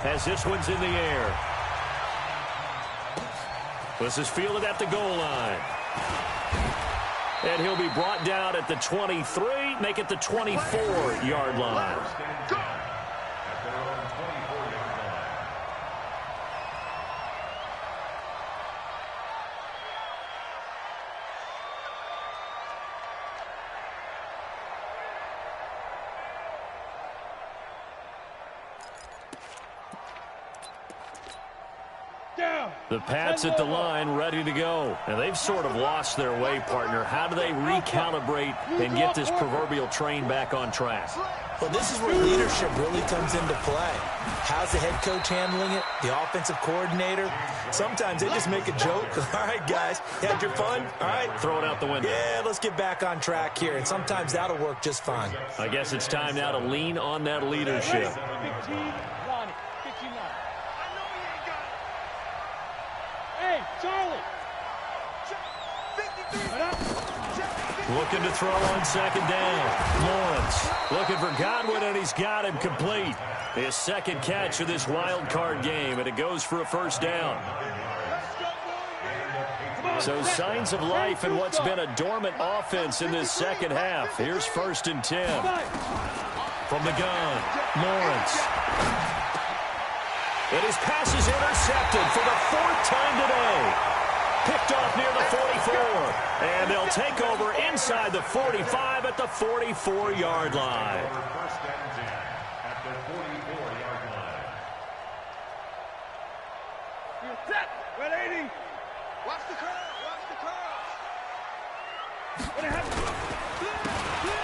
as this one's in the air. This is fielded at the goal line. And he'll be brought down at the 23, make it the 24-yard line. The Pats at the line, ready to go. And they've sort of lost their way, partner. How do they recalibrate and get this proverbial train back on track? Well, this is where leadership really comes into play. How's the head coach handling it? The offensive coordinator? Sometimes they just make a joke. All right, guys, you had your fun? All right. Throw it out the window. Yeah, let's get back on track here. And sometimes that'll work just fine. I guess it's time now to lean on that leadership. Looking to throw on second down. Lawrence looking for Godwin, and he's got him complete. His second catch of this wild card game, and it goes for a first down. So signs of life in what's been a dormant offense in this second half. Here's 1st and 10. From the gun, Lawrence. And his pass is intercepted for the 4th time today. Picked off near the 44. And they'll take over inside the 45 at the 44-yard line. First down at the 44-yard line. You're set. 180. Watch the curl. Watch the curl.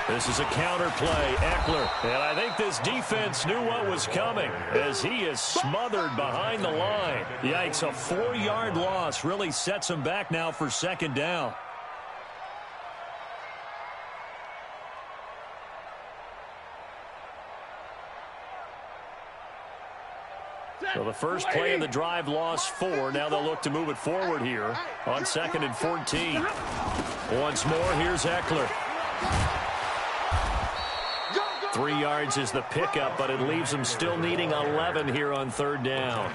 This is a counter play. Eckler. And I think this defense knew what was coming as he is smothered behind the line. Yikes, a 4-yard loss really sets him back now for second down. So the first play of the drive lost 4. Now they'll look to move it forward here on 2nd and 14. Once more, here's Eckler. 3 yards is the pickup, but it leaves him still needing 11 here on 3rd down.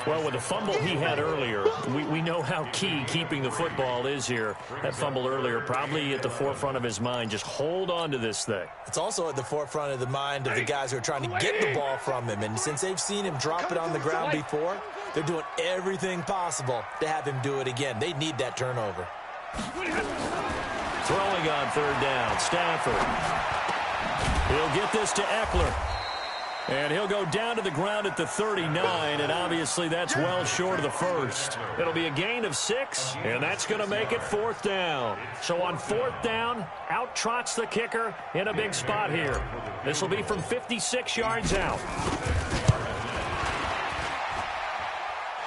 Well, with the fumble he had earlier, we know how key keeping the football is here. That fumble earlier probably at the forefront of his mind. Just hold on to this thing. It's also at the forefront of the mind of the guys who are trying to get the ball from him. And since they've seen him drop it on the ground before, they're doing everything possible to have him do it again. They need that turnover. Throwing on 3rd down, Stafford. He'll get this to Eckler. And he'll go down to the ground at the 39, and obviously that's well short of the first. It'll be a gain of 6, and that's going to make it 4th down. So on 4th down, out trots the kicker in a big spot here. This will be from 56 yards out.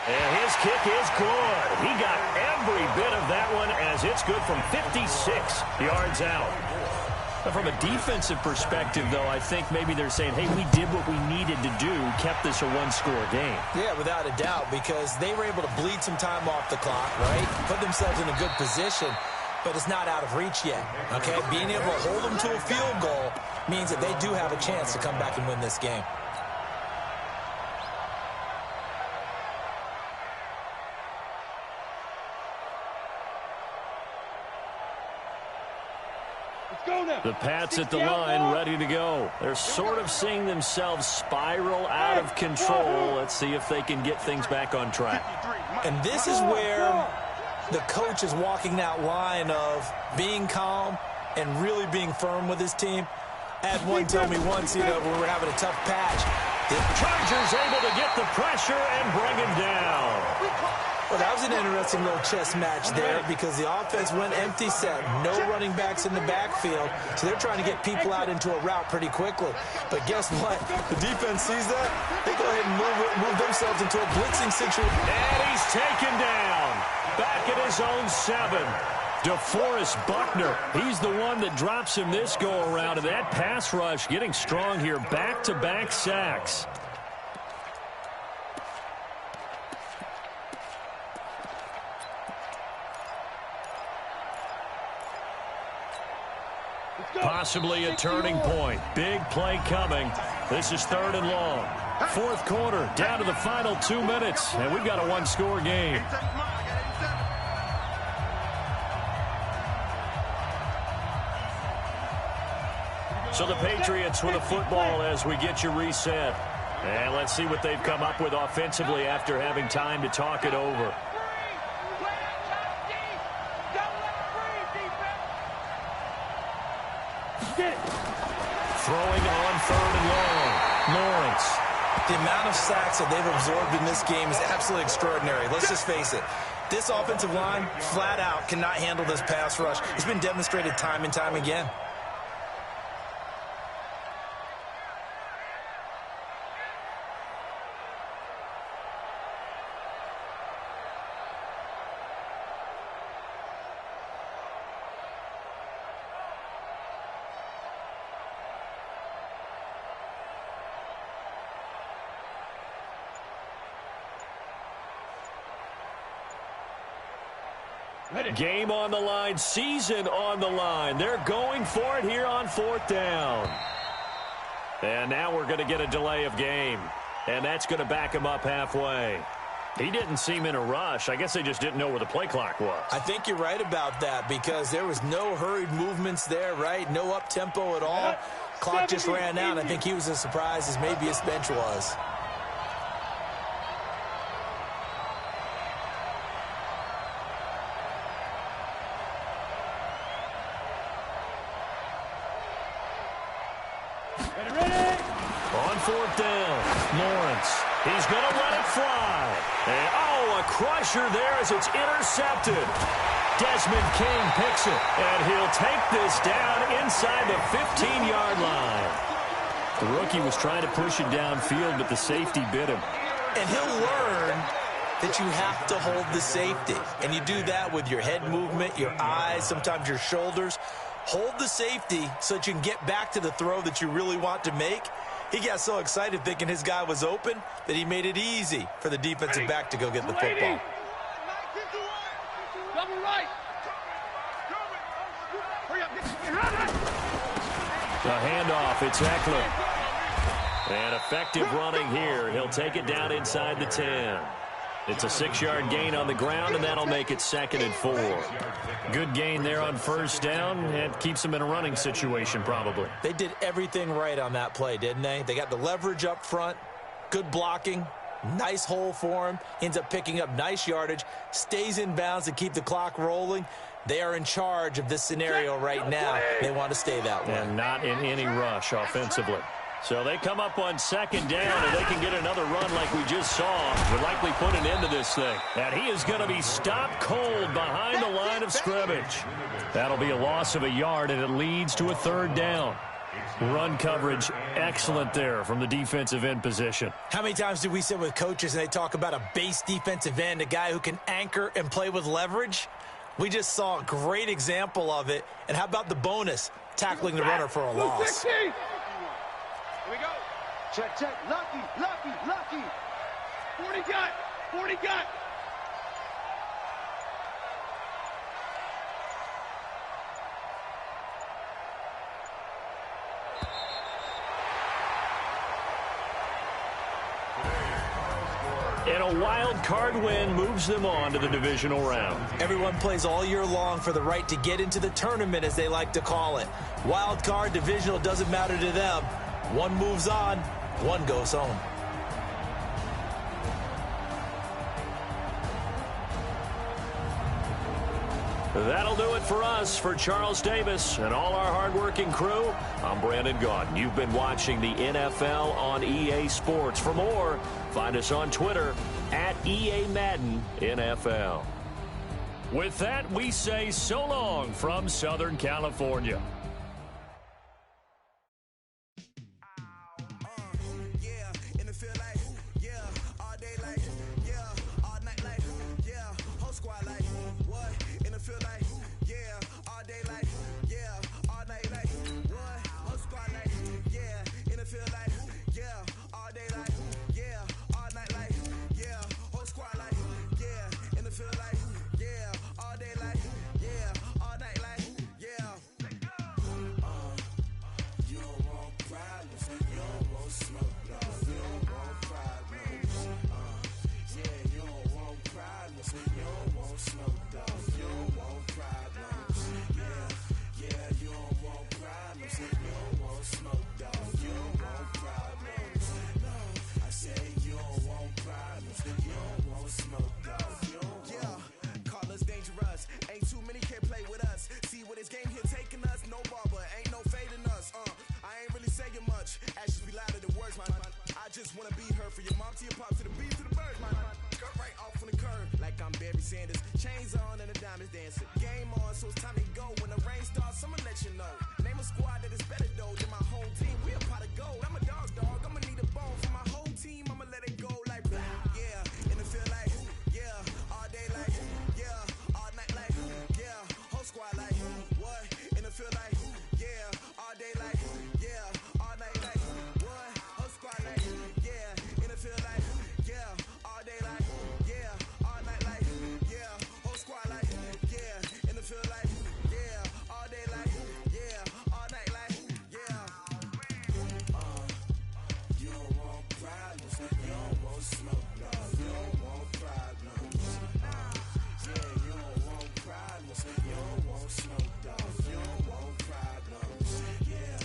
And his kick is good. He got every bit of that one as it's good from 56 yards out. But from a defensive perspective, though, I think maybe they're saying, hey, we did what we needed to do, kept this a one-score game. Yeah, without a doubt, because they were able to bleed some time off the clock, right? Put themselves in a good position, but it's not out of reach yet, okay? Being able to hold them to a field goal means that they do have a chance to come back and win this game. The Pats at the line, ready to go. They're sort of seeing themselves spiral out of control. Let's see if they can get things back on track. And this is where the coach is walking that line of being calm and really being firm with his team. I had one tell me once, when we were having a tough patch. The Chargers able to get the pressure and bring him down. Well, that was an interesting little chess match there because the offense went empty set. No running backs in the backfield, so they're trying to get people out into a route pretty quickly. But guess what? The defense sees that. They go ahead and move themselves into a blitzing situation. And he's taken down. Back at his own 7. DeForest Buckner, he's the one that drops him this go-around. And that pass rush getting strong here. Back-to-back sacks. Possibly a turning point. Big play coming. This is 3rd and long. Fourth quarter, down to the final 2 minutes, and we've got a one-score game. So the Patriots with a football as we get you reset. And let's see what they've come up with offensively after having time to talk it over. Throwing on 3rd and long. Lawrence. The amount of sacks that they've absorbed in this game is absolutely extraordinary. Let's just face it. This offensive line, flat out, cannot handle this pass rush. It's been demonstrated time and time again. Game on the line, season on the line. They're going for it here on 4th down. And now we're going to get a delay of game. And that's going to back him up halfway. He didn't seem in a rush. I guess they just didn't know where the play clock was. I think you're right about that because there was no hurried movements there, right? No up-tempo at all. Clock just ran out. I think he was as surprised as maybe his bench was. On 4th down, Lawrence. He's going to let it fly. And, a crusher there as it's intercepted. Desmond King picks it, and he'll take this down inside the 15-yard line. The rookie was trying to push it downfield, but the safety bit him. And he'll learn that you have to hold the safety. And you do that with your head movement, your eyes, sometimes your shoulders. Hold the safety so that you can get back to the throw that you really want to make. He got so excited thinking his guy was open that he made it easy for the defensive back to go get the football. The handoff, it's Eckler. And effective running here. He'll take it down inside the 10. It's a 6-yard gain on the ground, and that'll make it 2nd and 4. Good gain there on 1st down, and keeps them in a running situation probably. They did everything right on that play, didn't they? They got the leverage up front, good blocking, nice hole for him, ends up picking up nice yardage, stays in bounds to keep the clock rolling. They are in charge of this scenario right now. They want to stay that way. And not in any rush offensively. So they come up on 2nd down, and they can get another run like we just saw. Would likely put an end to this thing. And he is going to be stopped cold behind the line of scrimmage. That'll be a loss of a yard, and it leads to a 3rd down. Run coverage, excellent there from the defensive end position. How many times do we sit with coaches and they talk about a base defensive end, a guy who can anchor and play with leverage? We just saw a great example of it. And how about the bonus, tackling the runner for a loss? Here we go. Check, check. Lucky, lucky, lucky. 40 got. 40 got. And a wild card win moves them on to the divisional round. Everyone plays all year long for the right to get into the tournament, as they like to call it. Wild card, divisional, doesn't matter to them. One moves on, one goes home. That'll do it for us. For Charles Davis and all our hardworking crew, I'm Brandon Gaudin. You've been watching the NFL on EA Sports. For more, find us on Twitter at EA Madden NFL. With that, we say so long from Southern California. Sanders. Chains on and the diamonds dancing. Game on, so it's time to go. When the rain starts, I'ma let you know. Name a squad that is better though than my home team. We a pot of gold. I'm a dog. I'ma need a bone for my whole team. I'ma let it go like blah. Yeah, and it feel like yeah, all day like yeah, all night like yeah, whole squad like what? And it feel like yeah, all day like yeah, all night like what? Whole squad like yeah, and it feel like yeah, all day like yeah, all night like yeah, whole squad like yeah, and it feel like yeah, all day like yeah, all night like yeah. You don't want problems, you don't want smoke, no, you don't want problems. Yeah, you don't want problems, you don't want smoke, dog, you don't want problems. Yeah,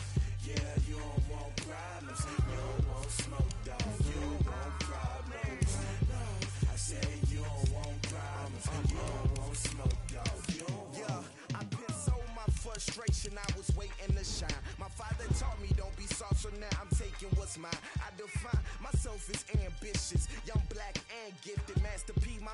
you don't want problems, you don't want smoke, dog, you don't want problems. No, I said you don't want problems, you don't want smoke, dog, you don't want. Yeah, I've been so my frustration, I was waiting to shine. My father taught me don't be soft, so now I'm taking what's mine. I define myself as ambitious, young, black, and gifted. Master P, my